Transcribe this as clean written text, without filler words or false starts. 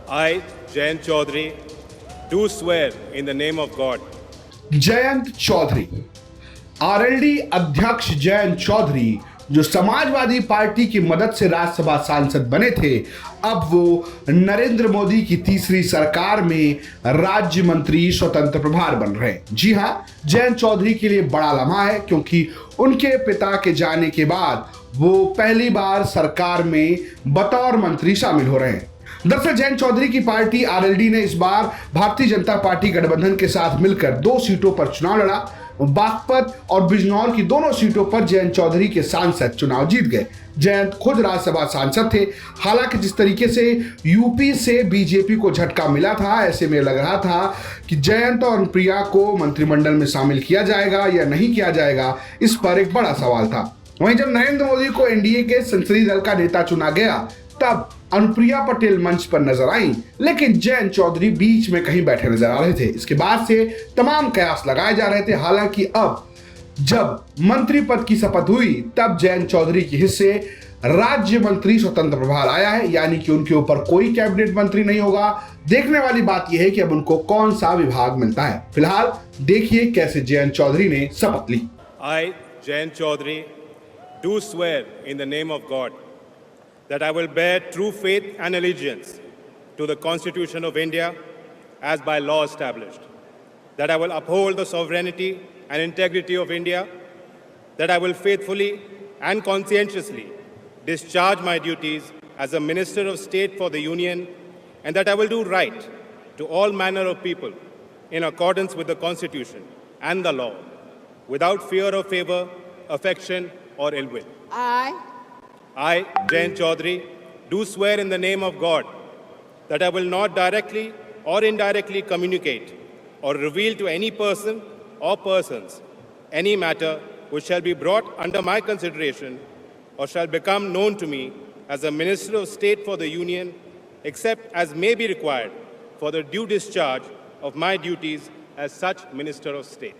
I, Jayant Chaudhary, do swear in the name of God Jayant Chaudhary, RLD अध्यक्ष जयंत चौधरी जो Samajwadi party की मदद से राज्यसभा सांसद बने थे, अब वो नरेंद्र मोदी की तीसरी सरकार में राज्य मंत्री स्वतंत्र प्रभार बन रहे हैं। जी हां, जयंत चौधरी के लिए बड़ा लम्हा है क्योंकि उनके पिता के जाने के बाद वो पहली बार सरकार में बतौर मंत्री शामिल हो रहे हैं। दरअसल जयंत चौधरी की पार्टी आरएलडी ने इस बार भारतीय जनता पार्टी गठबंधन के साथ मिलकर 2 सीटों पर चुनाव लड़ा। बागपत और बिजनौर की दोनों सीटों पर जयंत चौधरी के सांसद चुनाव जीत गए। जयंत खुद राज्यसभा सांसद थे। हालांकि जिस तरीके से यूपी से बीजेपी को झटका मिला था, ऐसे में लग रहा था कि जयंत और अनुप्रिया को मंत्रिमंडल में शामिल किया जाएगा या नहीं किया जाएगा, इस पर एक बड़ा सवाल था। वहीं जब नरेंद्र मोदी को एनडीए के संसदीय दल का नेता चुना गया, तब अनुप्रिया पटेल मंच पर नजर आई, लेकिन जयंत चौधरी बीच में कहीं बैठे नजर आ रहे थे। इसके बाद से तमाम कयास लगाए जा रहे थे। हालांकि अब जब मंत्री पद की शपथ हुई, तब जयंत चौधरी के हिस्से राज्य मंत्री स्वतंत्र प्रभार आया है, यानी कि उनके ऊपर कोई कैबिनेट मंत्री नहीं होगा। देखने वाली बात यह है कि अब उनको कौन सा विभाग मिलता है। फिलहाल देखिए कैसे जयंत चौधरी ने शपथ ली। I, Jayant Chaudhary, do swear in the name of God that I will bear true faith and allegiance to the Constitution of India as by law established, that I will uphold the sovereignty and integrity of India, that I will faithfully and conscientiously discharge my duties as a Minister of State for the Union, and that I will do right to all manner of people in accordance with the Constitution and the law, without fear or favor, affection or ill will. I, Jayant Chaudhary, do swear in the name of God that I will not directly or indirectly communicate or reveal to any person or persons any matter which shall be brought under my consideration or shall become known to me as a Minister of State for the Union, except as may be required for the due discharge of my duties as such Minister of State.